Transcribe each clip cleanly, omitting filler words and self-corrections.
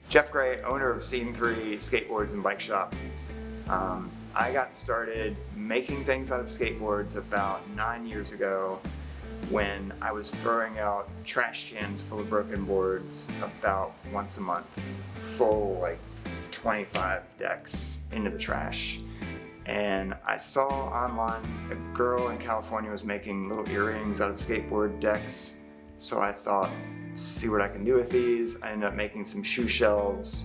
Jeff Gray, owner of Scene3 Skateboards and Bike Shop. I got started making things out of skateboards about 9 years ago when I was throwing out trash cans full of broken boards about once a month, full like 25 decks into the trash. And I saw online a girl in California was making little earrings out of skateboard decks. So I thought, see what I can do with these. I ended up making some shoe shelves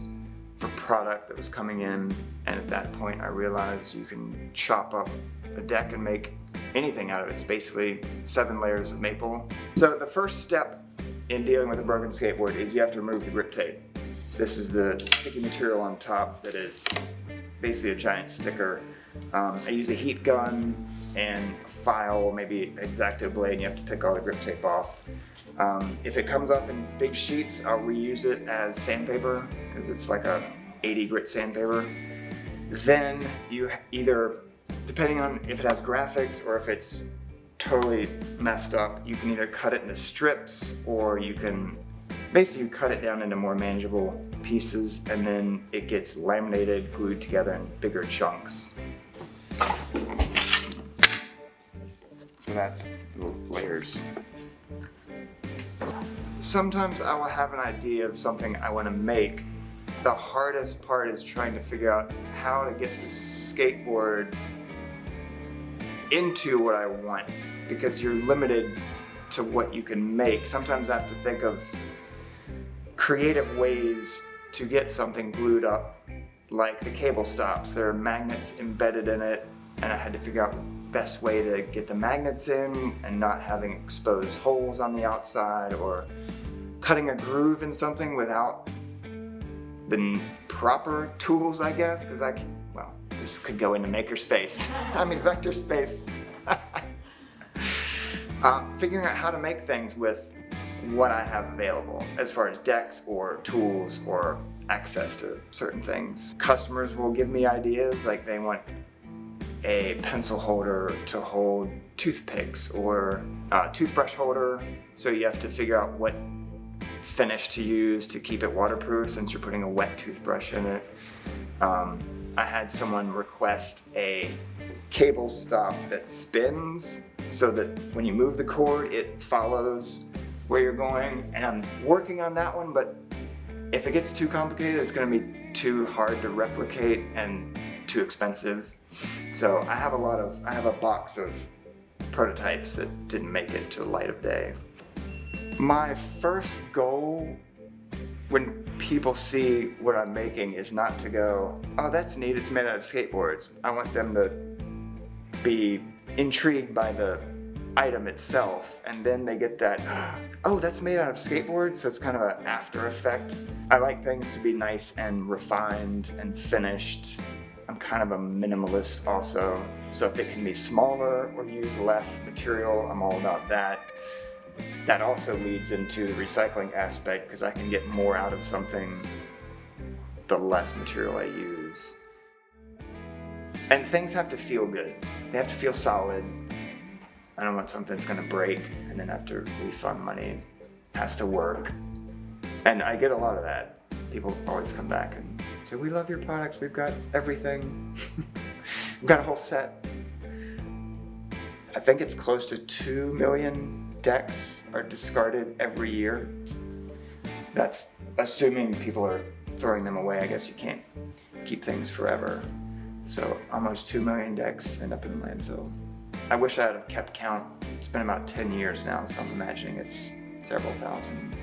for product that was coming in. And at that point I realized you can chop up a deck and make anything out of it. It's basically 7 layers of maple. So the first step in dealing with a broken skateboard is you have to remove the grip tape. This is the sticky material on top that is basically a giant sticker. I use a heat gun and a file, maybe an X-Acto blade, and you have to pick all the grip tape off. If it comes off in big sheets, I'll reuse it as sandpaper because it's like a 80 grit sandpaper. Then you either, depending on if it has graphics or if it's totally messed up, you can either cut it into strips or you can basically cut it down into more manageable pieces, and then it gets laminated, glued together in bigger chunks. So that's the layers. Sometimes I will have an idea of something I want to make. The hardest part is trying to figure out how to get the skateboard into what I want, because you're limited to what you can make. Sometimes I have to think of creative ways to get something glued up, like the cable stops. There are magnets embedded in it, and I had to figure out the best way to get the magnets in and not having exposed holes on the outside, or cutting a groove in something without the proper tools, I guess, because well, this could go into makerspace. I mean, vector space. Figuring out how to make things with what I have available as far as decks or tools or access to certain things. Customers will give me ideas, like they want a pencil holder to hold toothpicks or a toothbrush holder, so you have to figure out what finish to use to keep it waterproof since you're putting a wet toothbrush in it. I had someone request a cable stop that spins so that when you move the cord it follows where you're going, and I'm working on that one, but if it gets too complicated it's going to be too hard to replicate and too expensive. So I have a box of prototypes that didn't make it to the light of day. My first goal when people see what I'm making is not to go, oh that's neat, it's made out of skateboards. I want them to be intrigued by the item itself, and then they get that, oh that's made out of skateboards, so it's kind of an after effect. I like things to be nice and refined and finished. I'm kind of a minimalist also, so if it can be smaller or use less material, I'm all about that. That also leads into the recycling aspect, because I can get more out of something the less material I use. And things have to feel good. They have to feel solid. I don't want something that's gonna break and then have to refund money. It has to work. And I get a lot of that. People always come back and say, we love your products, we've got everything. We've got a whole set. I think it's close to 2 million decks are discarded every year. That's assuming people are throwing them away. I guess you can't keep things forever. So almost 2 million decks end up in the landfill. I wish I had kept count. It's been about 10 years now, so I'm imagining it's several thousand.